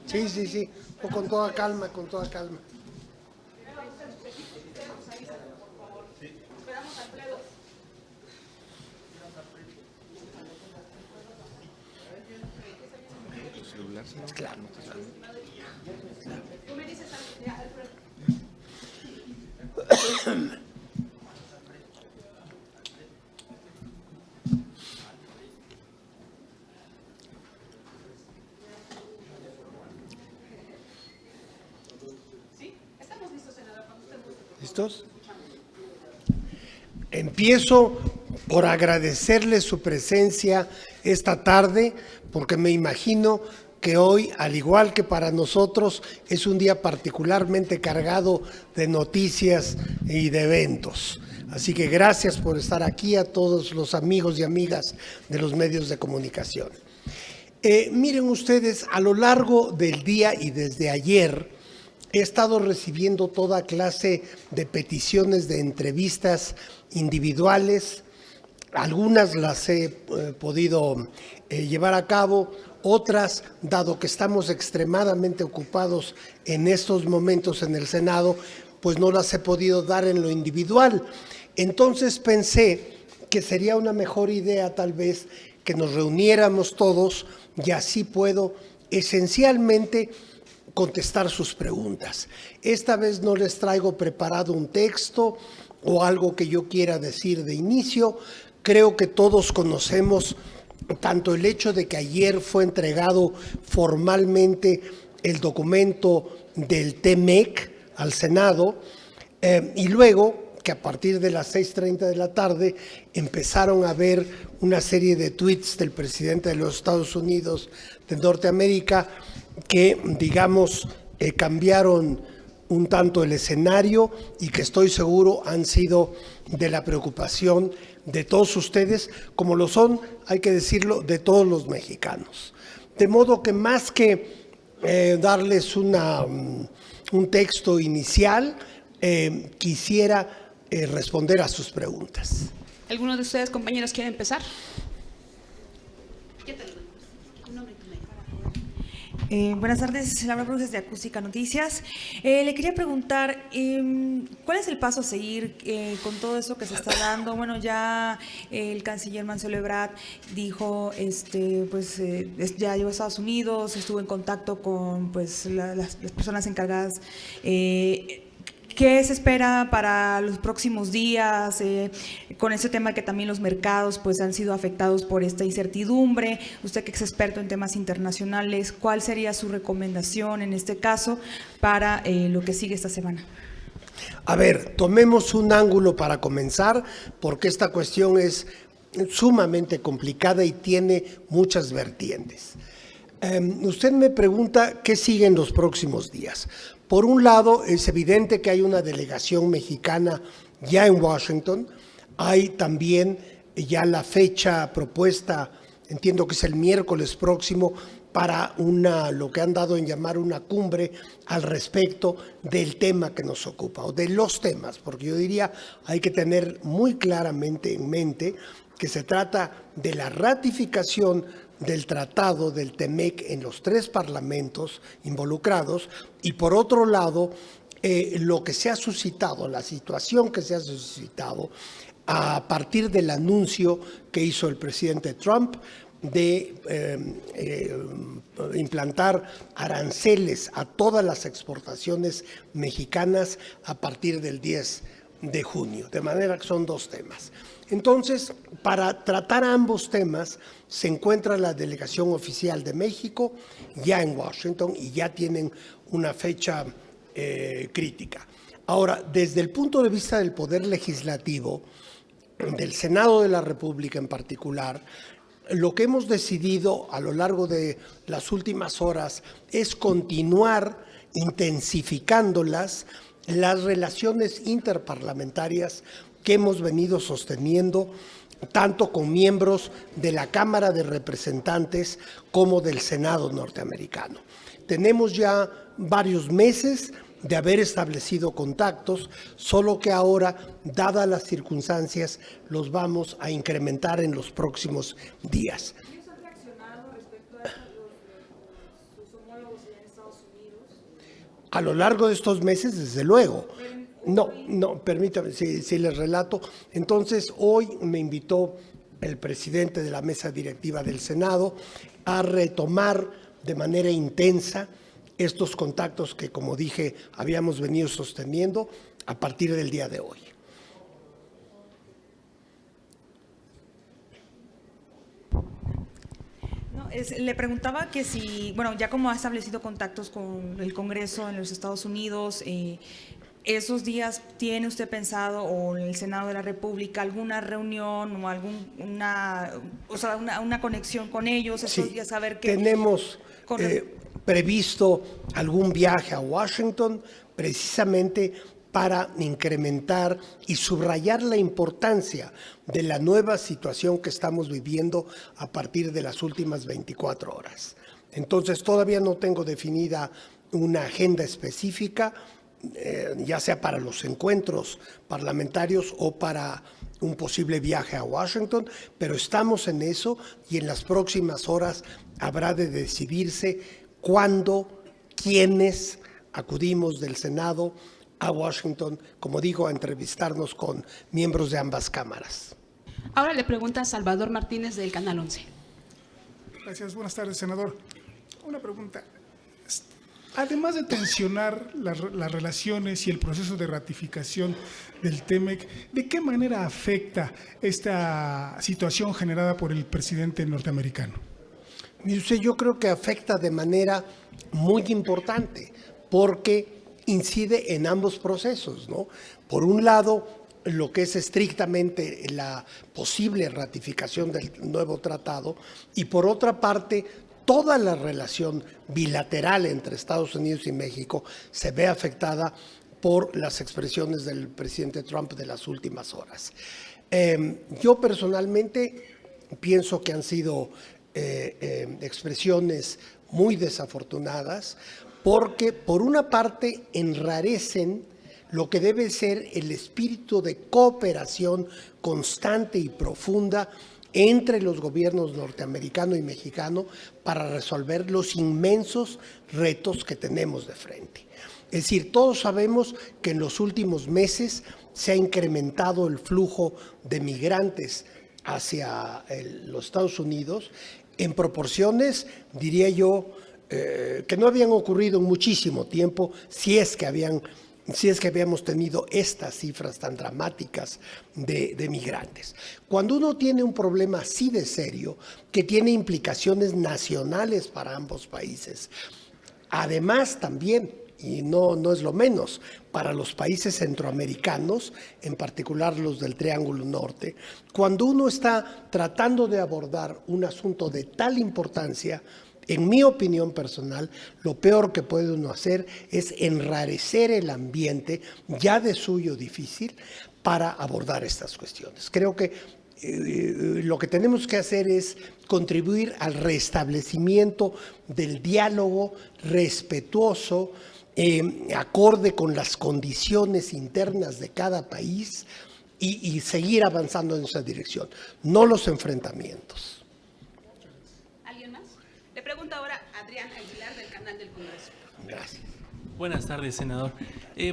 Sí, sí, sí. O con toda calma, con toda calma. Claro, claro. ¿Listos? Empiezo por agradecerle su presencia esta tarde, porque me imagino que hoy, al igual que para nosotros, es un día particularmente cargado de noticias y de eventos. Así que gracias por estar aquí a todos los amigos y amigas de los medios de comunicación. Miren ustedes, a lo largo del día y desde ayer, he estado recibiendo toda clase de peticiones de entrevistas individuales. Algunas las he podido llevar a cabo, otras, dado que estamos extremadamente ocupados en estos momentos en el Senado, pues no las he podido dar en lo individual. Entonces pensé que sería una mejor idea tal vez que nos reuniéramos todos y así puedo esencialmente contestar sus preguntas. Esta vez no les traigo preparado un texto o algo que yo quiera decir de inicio. Creo que todos conocemos tanto el hecho de que ayer fue entregado formalmente el documento del TMEC al Senado y luego que a partir de las 6:30 de la tarde empezaron a ver una serie de tweets del presidente de los Estados Unidos de Norteamérica que, digamos, cambiaron un tanto el escenario y que estoy seguro han sido de la preocupación de todos ustedes, como lo son, hay que decirlo, de todos los mexicanos. De modo que más que darles un texto inicial, quisiera responder a sus preguntas. ¿Alguno de ustedes, compañeros, quiere empezar? Buenas tardes, Laura Bruces de Acústica Noticias. Le quería preguntar, ¿cuál es el paso a seguir con todo eso que se está dando? Bueno, ya el canciller Marcelo Ebrard dijo, ya llegó a Estados Unidos, estuvo en contacto con las personas encargadas. ¿Qué se espera para los próximos días con este tema que también los mercados pues han sido afectados por esta incertidumbre? Usted que es experto en temas internacionales, ¿cuál sería su recomendación en este caso para lo que sigue esta semana? A ver, tomemos un ángulo para comenzar, porque esta cuestión es sumamente complicada y tiene muchas vertientes. Usted me pregunta qué sigue en los próximos días. Por un lado, es evidente que hay una delegación mexicana ya en Washington. Hay también ya la fecha propuesta, entiendo que es el miércoles próximo, para lo que han dado en llamar una cumbre al respecto del tema que nos ocupa, o de los temas, porque yo diría hay que tener muy claramente en mente que se trata de la ratificación del tratado del TEMEC en los 3 parlamentos involucrados y por otro lado lo que se ha suscitado, la situación que se ha suscitado a partir del anuncio que hizo el presidente Trump de implantar aranceles a todas las exportaciones mexicanas a partir del 10 de junio, de manera que son 2 temas. Entonces, para tratar ambos temas, se encuentra la delegación oficial de México ya en Washington y ya tienen una fecha crítica. Ahora, desde el punto de vista del Poder Legislativo, del Senado de la República en particular, lo que hemos decidido a lo largo de las últimas horas es continuar intensificando las relaciones interparlamentarias que hemos venido sosteniendo tanto con miembros de la Cámara de Representantes como del Senado norteamericano. Tenemos ya varios meses de haber establecido contactos, solo que ahora, dadas las circunstancias, los vamos a incrementar en los próximos días. A lo largo de estos meses, desde luego. No, permítame, si les relato. Entonces, hoy me invitó el presidente de la mesa directiva del Senado a retomar de manera intensa estos contactos que, como dije, habíamos venido sosteniendo a partir del día de hoy. Le preguntaba que si, bueno, ya como ha establecido contactos con el Congreso en los Estados Unidos, ¿esos días tiene usted pensado, o en el Senado de la República, alguna reunión o una conexión con ellos esos días? A ver qué tenemos previsto algún viaje a Washington precisamente para incrementar y subrayar la importancia de la nueva situación que estamos viviendo a partir de las últimas 24 horas. Entonces, todavía no tengo definida una agenda específica, ya sea para los encuentros parlamentarios o para un posible viaje a Washington, pero estamos en eso y en las próximas horas habrá de decidirse cuándo, quiénes acudimos del Senado a Washington, como digo, a entrevistarnos con miembros de ambas cámaras. Ahora le pregunta Salvador Martínez del Canal 11. Gracias, buenas tardes, senador. Una pregunta. Además de tensionar las relaciones y el proceso de ratificación del TEMEC, ¿de qué manera afecta esta situación generada por el presidente norteamericano? Yo creo que afecta de manera muy importante porque incide en ambos procesos, ¿no? Por un lado, lo que es estrictamente la posible ratificación del nuevo tratado, y por otra parte, toda la relación bilateral entre Estados Unidos y México se ve afectada por las expresiones del presidente Trump de las últimas horas. Yo personalmente pienso que han sido expresiones muy desafortunadas, porque por una parte enrarecen lo que debe ser el espíritu de cooperación constante y profunda entre los gobiernos norteamericano y mexicano para resolver los inmensos retos que tenemos de frente. Es decir, todos sabemos que en los últimos meses se ha incrementado el flujo de migrantes hacia los Estados Unidos en proporciones, diría yo, que no habían ocurrido en muchísimo tiempo, si es que habíamos tenido estas cifras tan dramáticas de migrantes. Cuando uno tiene un problema así de serio, que tiene implicaciones nacionales para ambos países, además también, y no es lo menos, para los países centroamericanos, en particular los del Triángulo Norte, cuando uno está tratando de abordar un asunto de tal importancia, en mi opinión personal, lo peor que puede uno hacer es enrarecer el ambiente ya de suyo difícil para abordar estas cuestiones. Creo que lo que tenemos que hacer es contribuir al restablecimiento del diálogo respetuoso, acorde con las condiciones internas de cada país y seguir avanzando en esa dirección, no los enfrentamientos. Le pregunta ahora Adrián Aguilar del Canal del Congreso. Gracias. Buenas tardes, senador.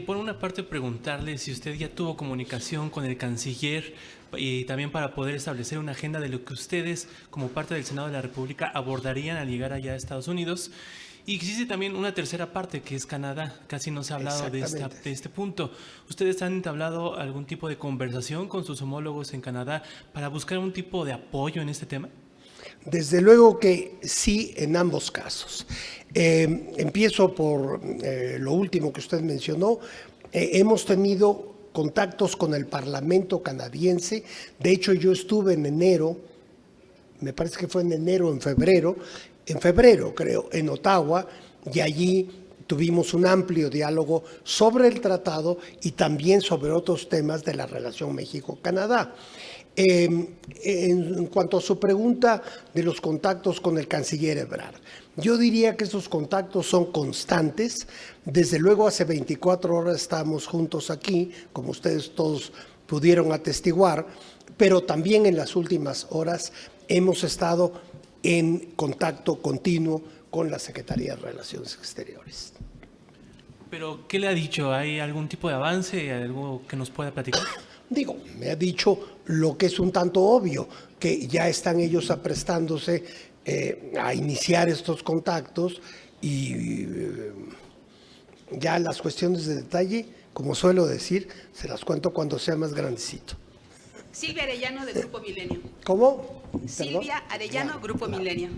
Por una parte, preguntarle si usted ya tuvo comunicación con el canciller y también para poder establecer una agenda de lo que ustedes, como parte del Senado de la República, abordarían al llegar allá a Estados Unidos. Y existe también una tercera parte, que es Canadá. Casi no se ha hablado de este punto. ¿Ustedes han entablado algún tipo de conversación con sus homólogos en Canadá para buscar un tipo de apoyo en este tema? Desde luego que sí, en ambos casos. Empiezo por lo último que usted mencionó. Hemos tenido contactos con el Parlamento canadiense. De hecho, yo estuve en enero, me parece que fue en enero o en febrero creo, en Ottawa, y allí tuvimos un amplio diálogo sobre el tratado y también sobre otros temas de la relación México-Canadá. En cuanto a su pregunta de los contactos con el canciller Ebrard, yo diría que esos contactos son constantes. Desde luego hace 24 horas estamos juntos aquí, como ustedes todos pudieron atestiguar, pero también en las últimas horas hemos estado en contacto continuo con la Secretaría de Relaciones Exteriores. Pero, ¿qué le ha dicho? ¿Hay algún tipo de avance? ¿Algo que nos pueda platicar? Digo, me ha dicho lo que es un tanto obvio, que ya están ellos aprestándose a iniciar estos contactos y ya las cuestiones de detalle, como suelo decir, se las cuento cuando sea más grandecito. Silvia Arellano, de Grupo Milenio. ¿Cómo? Silvia Arellano, Claro, Grupo claro. Milenio.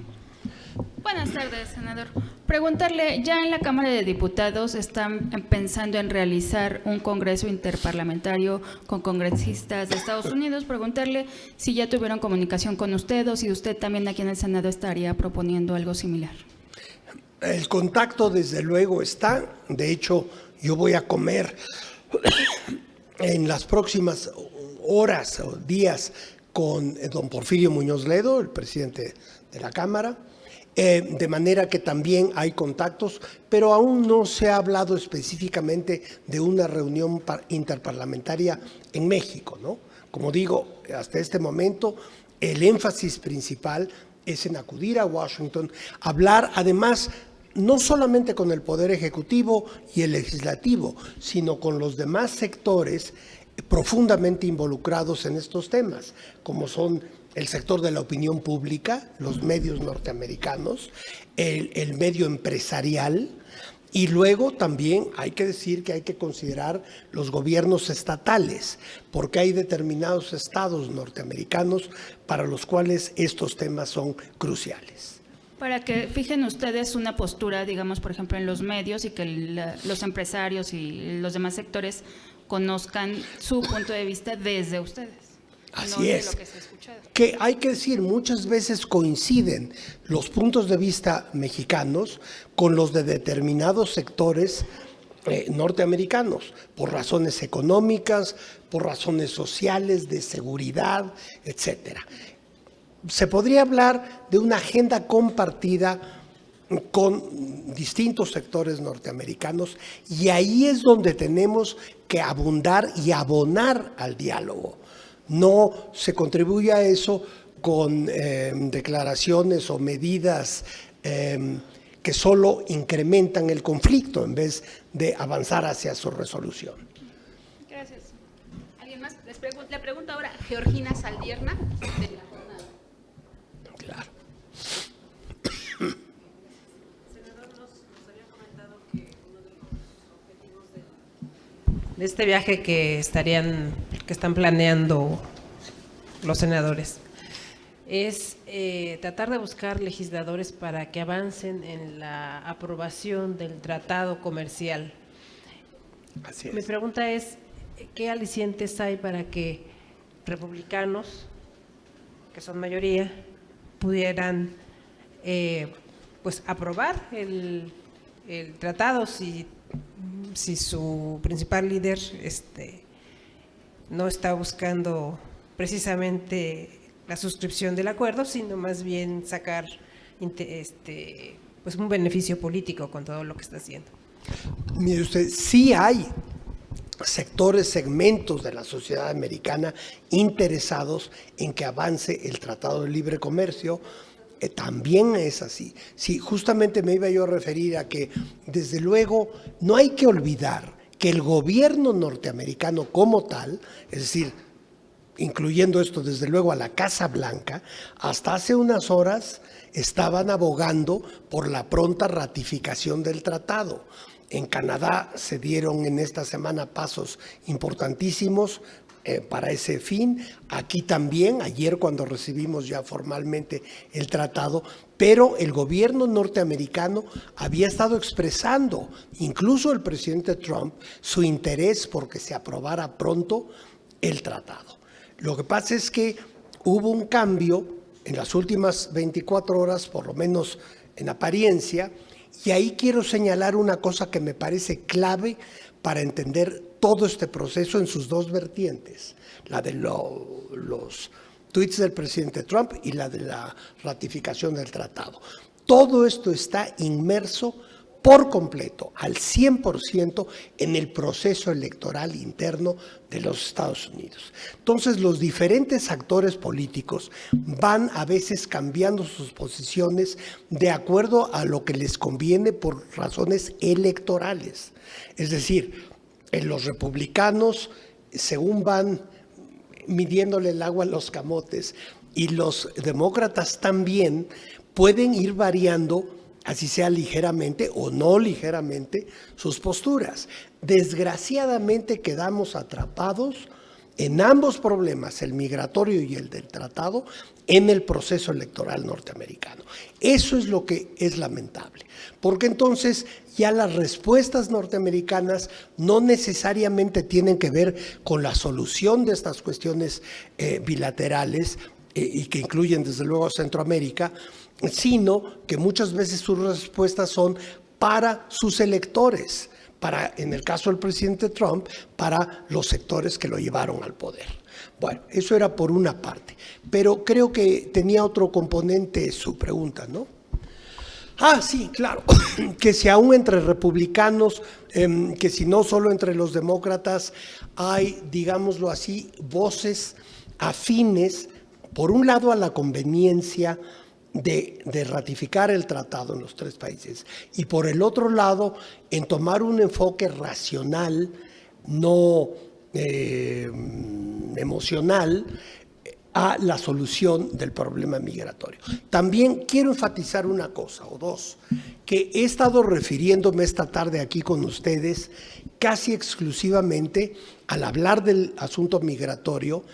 Buenas tardes, senador. Preguntarle, ya en la Cámara de Diputados están pensando en realizar un congreso interparlamentario con congresistas de Estados Unidos. Preguntarle si ya tuvieron comunicación con usted o si usted también aquí en el Senado estaría proponiendo algo similar. El contacto desde luego está, de hecho yo voy a comer en las próximas horas o días con don Porfirio Muñoz Ledo, el presidente de la Cámara, de manera que también hay contactos, pero aún no se ha hablado específicamente de una reunión interparlamentaria en México, ¿no? Como digo, hasta este momento el énfasis principal es en acudir a Washington, hablar además no solamente con el Poder Ejecutivo y el Legislativo, sino con los demás sectores profundamente involucrados en estos temas, como son el sector de la opinión pública, los medios norteamericanos, el medio empresarial, y luego también hay que decir que hay que considerar los gobiernos estatales, porque hay determinados estados norteamericanos para los cuales estos temas son cruciales. Para que fijen ustedes una postura, digamos, por ejemplo, en los medios y que los empresarios y los demás sectores conozcan su punto de vista desde ustedes. Así no de es. lo que se ha escuchado. Que hay que decir, muchas veces coinciden los puntos de vista mexicanos con los de determinados sectores norteamericanos, por razones económicas, por razones sociales, de seguridad, etcétera. Se podría hablar de una agenda compartida con distintos sectores norteamericanos y ahí es donde tenemos que abundar y abonar al diálogo. No se contribuye a eso con declaraciones o medidas que solo incrementan el conflicto en vez de avanzar hacia su resolución. Gracias. ¿Alguien más? Le pregunto ahora a Georgina Saldierna, de la jornada. Claro. De este viaje que están planeando los senadores es tratar de buscar legisladores para que avancen en la aprobación del tratado comercial. Así Mi es. pregunta es, ¿qué alicientes hay para que republicanos, que son mayoría, pudieran pues aprobar el tratado si su principal líder no está buscando precisamente la suscripción del acuerdo, sino más bien sacar pues un beneficio político con todo lo que está haciendo? Mire usted, sí hay sectores, segmentos de la sociedad americana interesados en que avance el Tratado de Libre Comercio. También es así. Sí, justamente me iba yo a referir a que, desde luego, no hay que olvidar que el gobierno norteamericano como tal, es decir, incluyendo esto desde luego a la Casa Blanca, hasta hace unas horas estaban abogando por la pronta ratificación del tratado. En Canadá se dieron en esta semana pasos importantísimos para ese fin. Aquí también, ayer cuando recibimos ya formalmente el tratado, pero el gobierno norteamericano había estado expresando, incluso el presidente Trump, su interés por que se aprobara pronto el tratado. Lo que pasa es que hubo un cambio en las últimas 24 horas, por lo menos en apariencia, y ahí quiero señalar una cosa que me parece clave para entender todo este proceso en sus dos vertientes, la de los tweets del presidente Trump y la de la ratificación del tratado. Todo esto está inmerso por completo, al 100%, en el proceso electoral interno de los Estados Unidos. Entonces, los diferentes actores políticos van a veces cambiando sus posiciones de acuerdo a lo que les conviene por razones electorales. Es decir, los republicanos, según van midiéndole el agua a los camotes, y los demócratas también pueden ir variando, así sea ligeramente o no ligeramente, sus posturas. Desgraciadamente quedamos atrapados en ambos problemas, el migratorio y el del tratado, en el proceso electoral norteamericano. Eso es lo que es lamentable, porque entonces ya las respuestas norteamericanas no necesariamente tienen que ver con la solución de estas cuestiones bilaterales y que incluyen desde luego a Centroamérica, sino que muchas veces sus respuestas son para sus electores, para, en el caso del presidente Trump, para los sectores que lo llevaron al poder. Bueno, eso era por una parte, pero creo que tenía otro componente su pregunta, ¿no? Ah, sí, claro, que si aún entre republicanos, que si no solo entre los demócratas, hay, digámoslo así, voces afines, por un lado a la conveniencia de ratificar el tratado en los tres países y por el otro lado en tomar un enfoque racional, no emocional, a la solución del problema migratorio. También quiero enfatizar una cosa o dos, que he estado refiriéndome esta tarde aquí con ustedes casi exclusivamente al hablar del asunto migratorio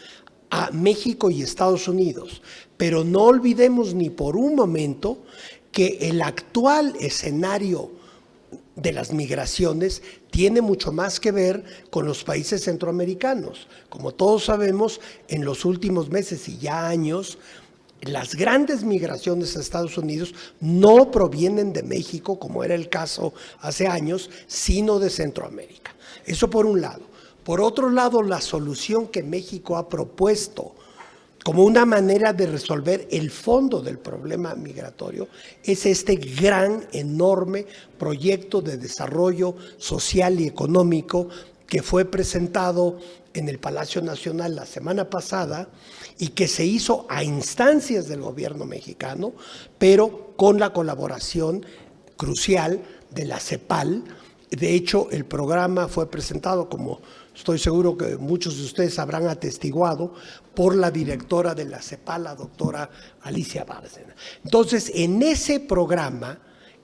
a México y Estados Unidos, pero no olvidemos ni por un momento que el actual escenario de las migraciones tiene mucho más que ver con los países centroamericanos. Como todos sabemos, en los últimos meses y ya años, las grandes migraciones a Estados Unidos no provienen de México, como era el caso hace años, sino de Centroamérica. Eso por un lado. Por otro lado, la solución que México ha propuesto como una manera de resolver el fondo del problema migratorio es este gran, enorme proyecto de desarrollo social y económico que fue presentado en el Palacio Nacional la semana pasada y que se hizo a instancias del gobierno mexicano, pero con la colaboración crucial de la CEPAL. De hecho, el programa fue presentado, como estoy seguro que muchos de ustedes habrán atestiguado, por la directora de la CEPAL, la doctora Alicia Bárcena. Entonces, en ese programa,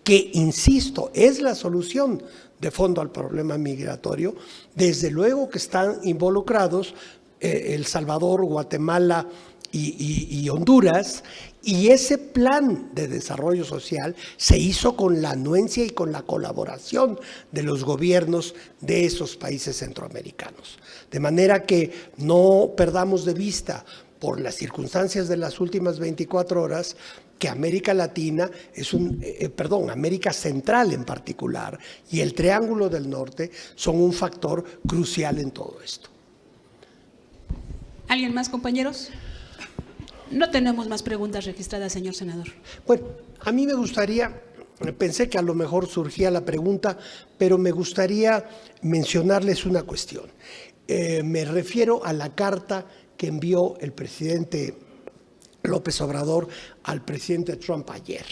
que insisto, es la solución de fondo al problema migratorio, desde luego que están involucrados El Salvador, Guatemala y Honduras, y ese plan de desarrollo social se hizo con la anuencia y con la colaboración de los gobiernos de esos países centroamericanos. De manera que no perdamos de vista, por las circunstancias de las últimas 24 horas, que América Latina es América Central en particular, y el Triángulo del Norte son un factor crucial en todo esto. ¿Alguien más, compañeros? No tenemos más preguntas registradas, señor senador. Bueno, a mí me gustaría, pensé que a lo mejor surgía la pregunta, pero me gustaría mencionarles una cuestión. Me refiero a la carta que envió el presidente López Obrador al presidente Trump ayer.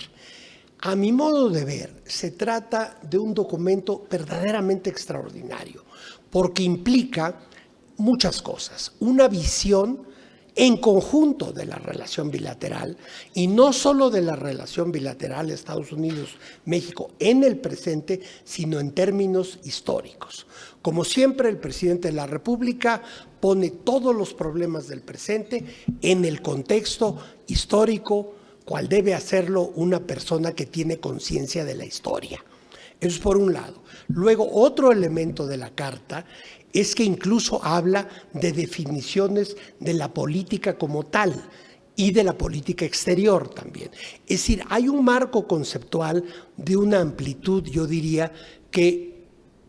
A mi modo de ver, se trata de un documento verdaderamente extraordinario, porque implica muchas cosas. Una visión en conjunto de la relación bilateral, y no solo de la relación bilateral Estados Unidos-México en el presente, sino en términos históricos. Como siempre, el presidente de la República pone todos los problemas del presente en el contexto histórico, cual debe hacerlo una persona que tiene conciencia de la historia. Eso es por un lado. Luego, otro elemento de la carta es que incluso habla de definiciones de la política como tal y de la política exterior también. Es decir, hay un marco conceptual de una amplitud, yo diría, que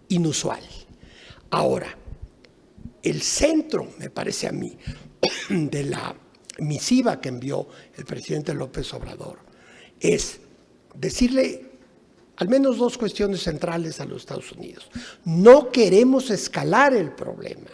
inusual. Ahora, el centro, me parece a mí, de la misiva que envió el presidente López Obrador es decirle al menos dos cuestiones centrales a los Estados Unidos. No queremos escalar el problema,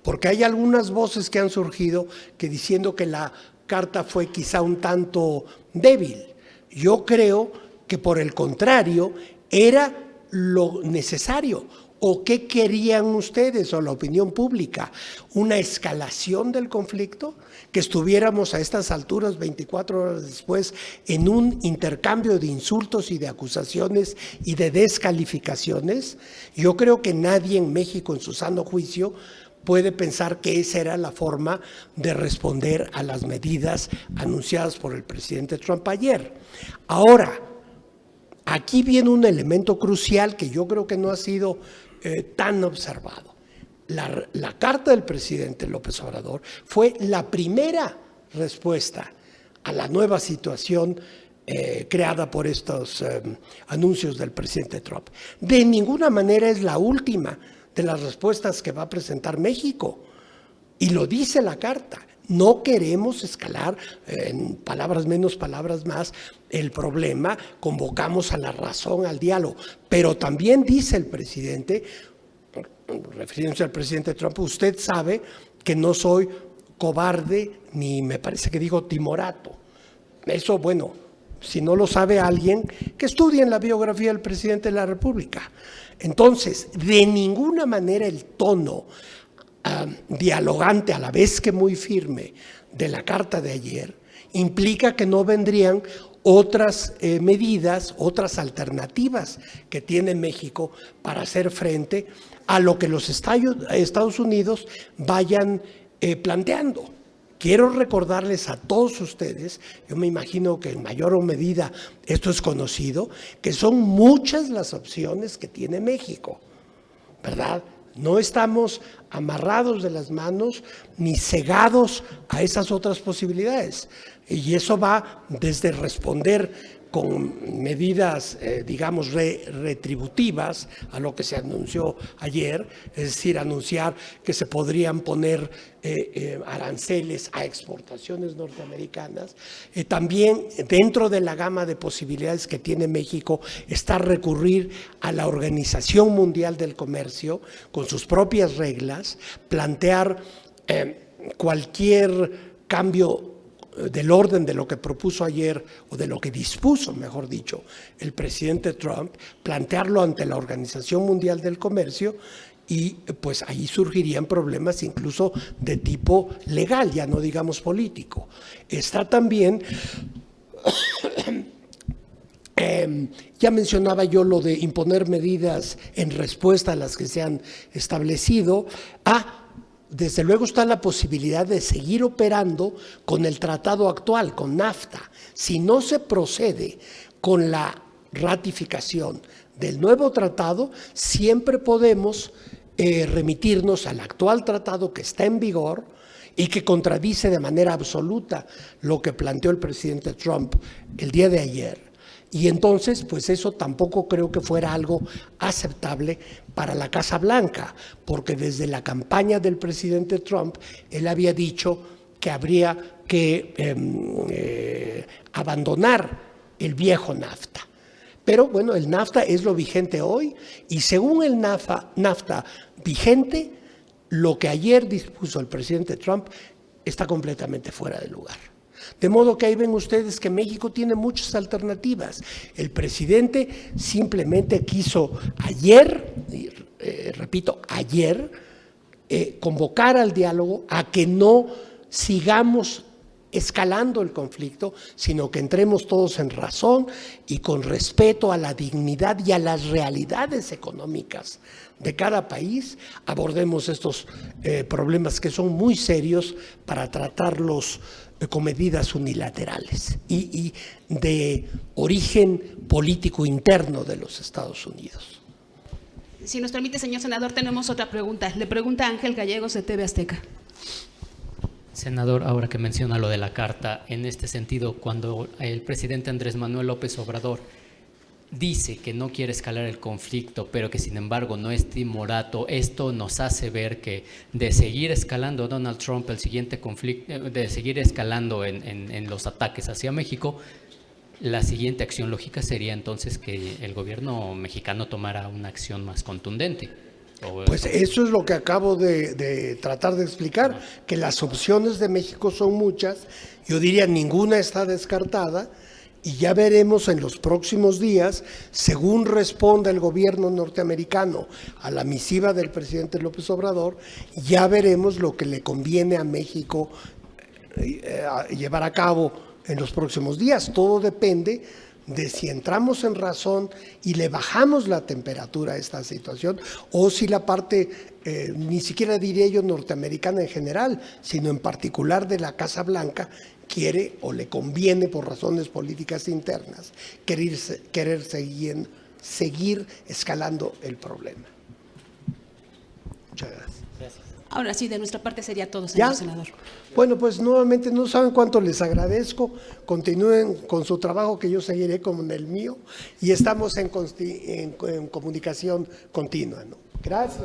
porque hay algunas voces que han surgido que diciendo que la carta fue quizá un tanto débil. Yo creo que por el contrario era lo necesario. ¿O qué querían ustedes o la opinión pública? ¿Una escalación del conflicto? ¿Que estuviéramos a estas alturas, 24 horas después, en un intercambio de insultos y de acusaciones y de descalificaciones? Yo creo que nadie en México, en su sano juicio, puede pensar que esa era la forma de responder a las medidas anunciadas por el presidente Trump ayer. Ahora, aquí viene un elemento crucial que yo creo que no ha sido tan observado. La carta del presidente López Obrador fue la primera respuesta a la nueva situación creada por estos anuncios del presidente Trump. De ninguna manera es la última de las respuestas que va a presentar México. Y lo dice la carta. No queremos escalar, en palabras menos, palabras más, el problema, convocamos a la razón, al diálogo. Pero también dice el presidente, refiriéndose al presidente Trump, usted sabe que no soy cobarde, ni me parece que digo timorato. Eso, bueno, si no lo sabe alguien, que estudie en la biografía del presidente de la República. Entonces, de ninguna manera el tono dialogante, a la vez que muy firme, de la carta de ayer, implica que no vendrían otras medidas, otras alternativas que tiene México para hacer frente a lo que los Estados Unidos vayan planteando. Quiero recordarles a todos ustedes, yo me imagino que en mayor o medida esto es conocido, que son muchas las opciones que tiene México, ¿verdad? No estamos amarrados de las manos ni cegados a esas otras posibilidades. Y eso va desde responder con medidas, digamos, retributivas a lo que se anunció ayer, es decir, anunciar que se podrían poner aranceles a exportaciones norteamericanas. También dentro de la gama de posibilidades que tiene México está recurrir a la Organización Mundial del Comercio con sus propias reglas, plantear cualquier cambio del orden de lo que propuso ayer, o de lo que dispuso, mejor dicho, el presidente Trump, plantearlo ante la Organización Mundial del Comercio, y pues ahí surgirían problemas incluso de tipo legal, ya no digamos político. Está también, ya mencionaba yo lo de imponer medidas en respuesta a las que se han establecido. Desde luego está la posibilidad de seguir operando con el tratado actual, con NAFTA. Si no se procede con la ratificación del nuevo tratado, siempre podemos remitirnos al actual tratado que está en vigor y que contradice de manera absoluta lo que planteó el presidente Trump el día de ayer. Y entonces, pues eso tampoco creo que fuera algo aceptable para la Casa Blanca, porque desde la campaña del presidente Trump, él había dicho que habría que abandonar el viejo NAFTA. Pero bueno, el NAFTA es lo vigente hoy, y según el NAFTA vigente, lo que ayer dispuso el presidente Trump está completamente fuera de lugar. De modo que ahí ven ustedes que México tiene muchas alternativas. El presidente simplemente quiso ayer, repito, ayer, convocar al diálogo, a que no sigamos escalando el conflicto, sino que entremos todos en razón y con respeto a la dignidad y a las realidades económicas de cada país, abordemos estos problemas que son muy serios para tratarlos con medidas unilaterales y de origen político interno de los Estados Unidos. Si nos permite, señor senador, tenemos otra pregunta. Le pregunta Ángel Gallegos de TV Azteca. Senador, ahora que menciona lo de la carta, en este sentido, cuando el presidente Andrés Manuel López Obrador dice que no quiere escalar el conflicto, pero que sin embargo no es timorato, esto nos hace ver que de seguir escalando Donald Trump el siguiente conflicto, de seguir escalando en los ataques hacia México, la siguiente acción lógica sería entonces que el gobierno mexicano tomara una acción más contundente. Pues eso es lo que acabo de tratar de explicar, que las opciones de México son muchas, yo diría ninguna está descartada, y ya veremos en los próximos días, según responda el gobierno norteamericano a la misiva del presidente López Obrador, ya veremos lo que le conviene a México llevar a cabo en los próximos días. Todo depende de si entramos en razón y le bajamos la temperatura a esta situación, o si la parte, ni siquiera diría yo norteamericana en general, sino en particular de la Casa Blanca, quiere o le conviene por razones políticas internas querer seguir escalando el problema. Muchas gracias. Ahora sí, de nuestra parte sería todo, ¿Ya? señor senador. Bueno, pues nuevamente no saben cuánto les agradezco. Continúen con su trabajo, que yo seguiré con el mío, y estamos en comunicación continua, ¿no? Gracias.